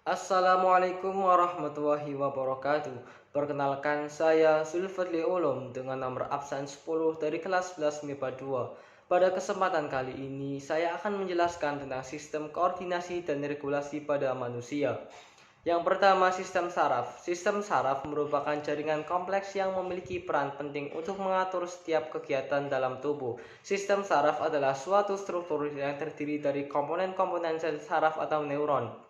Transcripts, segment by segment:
Assalamualaikum warahmatullahi wabarakatuh. Perkenalkan saya Zulfadli Ulum dengan nomor absen 10 dari kelas 11 MIPA 2. Pada kesempatan kali ini saya akan menjelaskan tentang sistem koordinasi dan regulasi pada manusia. Yang pertama, sistem saraf. Sistem saraf merupakan jaringan kompleks yang memiliki peran penting untuk mengatur setiap kegiatan dalam tubuh. Sistem saraf adalah suatu struktur yang terdiri dari komponen-komponen sel saraf atau neuron.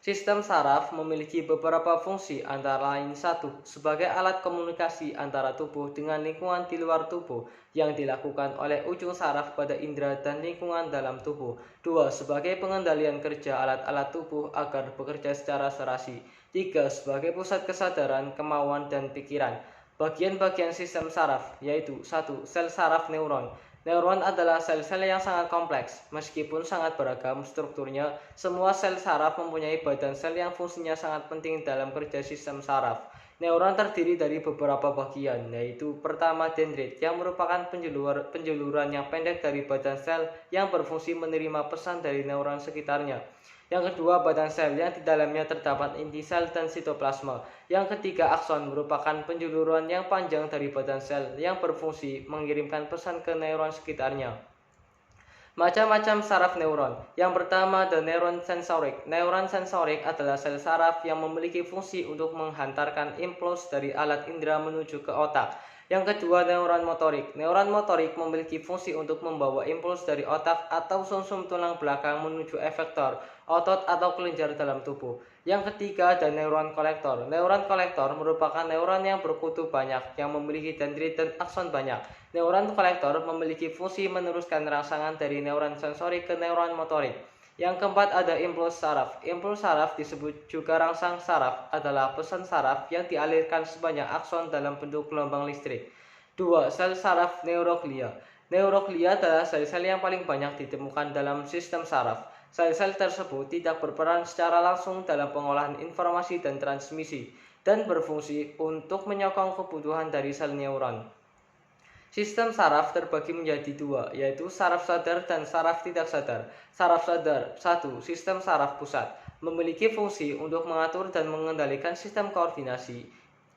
Sistem saraf memiliki beberapa fungsi, antara lain: satu, sebagai alat komunikasi antara tubuh dengan lingkungan di luar tubuh yang dilakukan oleh ujung saraf pada indera dan lingkungan dalam tubuh. Dua, sebagai pengendalian kerja alat-alat tubuh agar bekerja secara serasi. Tiga, sebagai pusat kesadaran, kemauan, dan pikiran. Bagian-bagian sistem saraf yaitu: satu, sel saraf neuron. Neuron adalah sel-sel yang sangat kompleks. Meskipun sangat beragam strukturnya, semua sel saraf mempunyai badan sel yang fungsinya sangat penting dalam kerja sistem saraf. Neuron terdiri dari beberapa bagian, yaitu pertama, dendrit, yang merupakan penjuluran yang pendek dari badan sel yang berfungsi menerima pesan dari neuron sekitarnya. Yang kedua, badan sel, yang di dalamnya terdapat inti sel dan sitoplasma. Yang ketiga, akson, merupakan penjuluran yang panjang dari badan sel yang berfungsi mengirimkan pesan ke neuron sekitarnya. Macam-macam saraf neuron. Yang pertama, the neuron sensorik. Neuron sensorik adalah sel saraf yang memiliki fungsi untuk menghantarkan impuls dari alat indera menuju ke otak. Yang kedua, neuron motorik. Neuron motorik memiliki fungsi untuk membawa impuls dari otak atau sumsum tulang belakang menuju efektor, otot atau kelenjar dalam tubuh. Yang ketiga, ada neuron kolektor. Neuron kolektor merupakan neuron yang berkutu banyak, yang memiliki dendrit dan akson banyak. Neuron kolektor memiliki fungsi meneruskan rangsangan dari neuron sensorik ke neuron motorik. Yang keempat, ada impuls saraf. Impuls saraf, disebut juga rangsang saraf, adalah pesan saraf yang dialirkan sebanyak akson dalam bentuk gelombang listrik. 2. Sel saraf neuroglia. Neuroglia adalah sel-sel yang paling banyak ditemukan dalam sistem saraf. Sel-sel tersebut tidak berperan secara langsung dalam pengolahan informasi dan transmisi, dan berfungsi untuk menyokong kebutuhan dari sel neuron. Sistem saraf terbagi menjadi dua, yaitu saraf sadar dan saraf tidak sadar. Saraf sadar. 1. Sistem saraf pusat. Memiliki fungsi untuk mengatur dan mengendalikan sistem koordinasi.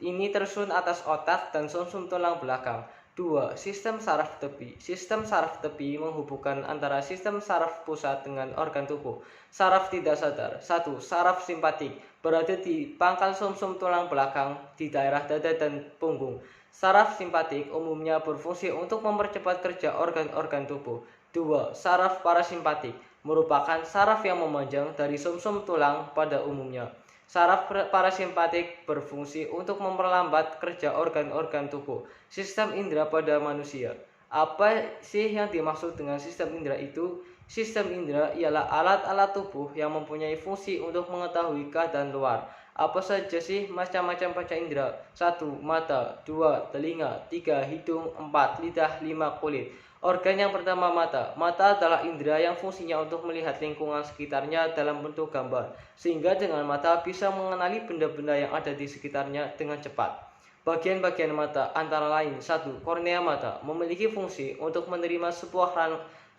Ini tersusun atas otak dan sumsum tulang belakang. 2. Sistem saraf tepi. Sistem saraf tepi menghubungkan antara sistem saraf pusat dengan organ tubuh. Saraf tidak sadar. 1. Saraf simpatik. Berada di pangkal sumsum tulang belakang di daerah dada dan punggung. Saraf simpatik umumnya berfungsi untuk mempercepat kerja organ-organ tubuh. 2. Saraf parasimpatik merupakan saraf yang memanjang dari sumsum tulang pada umumnya. Saraf parasimpatik berfungsi untuk memperlambat kerja organ-organ tubuh. Sistem indera pada manusia. Apa sih yang dimaksud dengan sistem indera itu? Sistem indera ialah alat-alat tubuh yang mempunyai fungsi untuk mengetahui keadaan luar. Apa saja sih macam-macam panca indera? 1. Mata. 2. Telinga. 3. Hidung. 4. Lidah. 5. Kulit. Organ yang pertama, mata. Mata adalah indera yang fungsinya untuk melihat lingkungan sekitarnya dalam bentuk gambar, sehingga dengan mata bisa mengenali benda-benda yang ada di sekitarnya dengan cepat. Bagian-bagian mata antara lain: 1. Kornea mata memiliki fungsi untuk menerima sebuah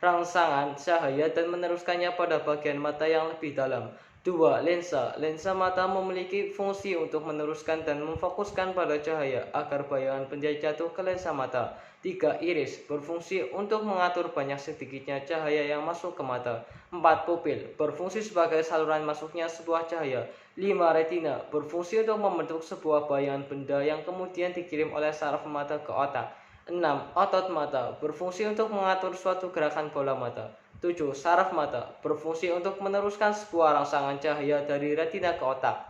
rangsangan cahaya dan meneruskannya pada bagian mata yang lebih dalam. 2. Lensa. Lensa mata memiliki fungsi untuk meneruskan dan memfokuskan pada cahaya agar bayangan benda jatuh ke lensa mata. 3. Iris. Berfungsi untuk mengatur banyak sedikitnya cahaya yang masuk ke mata. 4. Pupil. Berfungsi sebagai saluran masuknya sebuah cahaya. 5. Retina. Berfungsi untuk membentuk sebuah bayangan benda yang kemudian dikirim oleh saraf mata ke otak. 6. Otot mata. Berfungsi untuk mengatur suatu gerakan bola mata. 7. Saraf mata berfungsi untuk meneruskan sebuah rangsangan cahaya dari retina ke otak.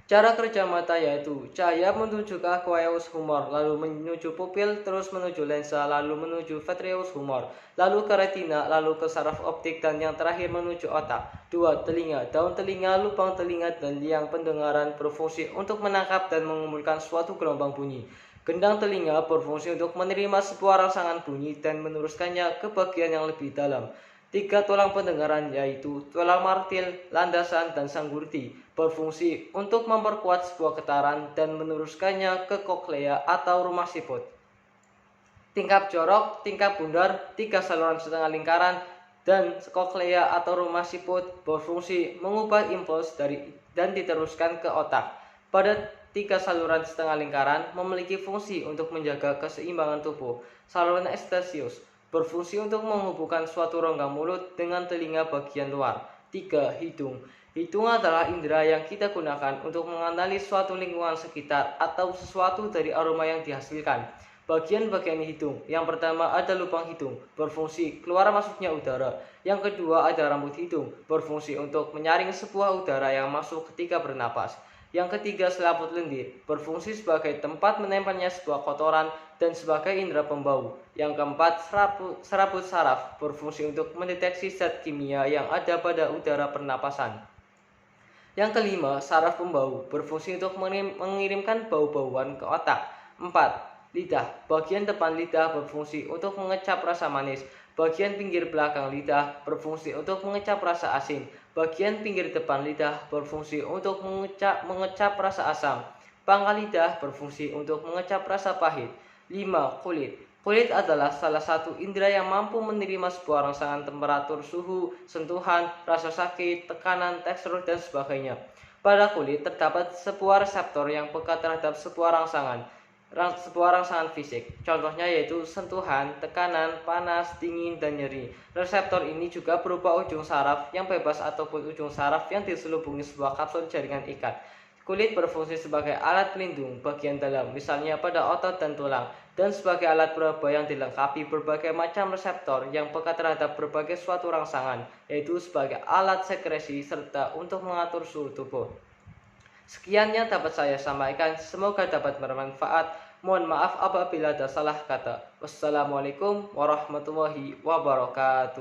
Cara kerja mata yaitu: cahaya menuju ke aqueous humor, lalu menuju pupil, terus menuju lensa, lalu menuju vitreous humor, lalu ke retina, lalu ke saraf optik, dan yang terakhir menuju otak. 2. Telinga. Daun telinga, lubang telinga, dan liang pendengaran berfungsi untuk menangkap dan mengumpulkan suatu gelombang bunyi. Gendang telinga berfungsi untuk menerima sebuah rangsangan bunyi dan meneruskannya ke bagian yang lebih dalam. 3. Tulang pendengaran yaitu tulang martil, landasan, dan sanggurdi berfungsi untuk memperkuat sebuah getaran dan meneruskannya ke koklea atau rumah siput. Tingkap jorok, tingkap bundar, 3 saluran setengah lingkaran, Dan koklea atau rumah siput berfungsi mengubah impuls dan diteruskan ke otak. Pada 3 saluran setengah lingkaran memiliki fungsi untuk menjaga keseimbangan tubuh. Saluran estasius berfungsi untuk menghubungkan suatu rongga mulut dengan telinga bagian luar. 3. Hidung. Hidung adalah indera yang kita gunakan untuk mengenali suatu lingkungan sekitar atau sesuatu dari aroma yang dihasilkan. Bagian-bagian hidung. Yang pertama ada lubang hidung, berfungsi keluar masuknya udara. Yang kedua ada rambut hidung, berfungsi untuk menyaring sebuah udara yang masuk ketika bernapas. Yang ketiga selaput lendir, berfungsi sebagai tempat menempelnya sebuah kotoran dan sebagai indera pembau. Yang keempat serabut saraf, berfungsi untuk mendeteksi zat kimia yang ada pada udara pernapasan. Yang kelima, saraf pembau, berfungsi untuk mengirimkan bau-bauan ke otak. 4. Lidah. Bagian depan lidah berfungsi untuk mengecap rasa manis. Bagian pinggir belakang lidah berfungsi untuk mengecap rasa asin. Bagian pinggir depan lidah berfungsi untuk mengecap rasa asam. Pangkal lidah berfungsi untuk mengecap rasa pahit. 5. Kulit. Kulit adalah salah satu indera yang mampu menerima sebuah rangsangan temperatur, suhu, sentuhan, rasa sakit, tekanan, tekstur, dan sebagainya. Pada kulit terdapat sebuah reseptor yang peka terhadap sebuah rangsangan fisik. Contohnya yaitu sentuhan, tekanan, panas, dingin, dan nyeri. Reseptor ini juga berupa ujung saraf yang bebas ataupun ujung saraf yang diselubungi sebuah kapsul jaringan ikat. Kulit berfungsi sebagai alat pelindung bagian dalam, misalnya pada otot dan tulang, dan sebagai alat peraba yang dilengkapi berbagai macam reseptor yang peka terhadap berbagai suatu rangsangan, yaitu sebagai alat sekresi serta untuk mengatur suhu tubuh. Sekian yang dapat saya sampaikan, semoga dapat bermanfaat. Mohon maaf apabila ada salah kata. Wassalamualaikum warahmatullahi wabarakatuh.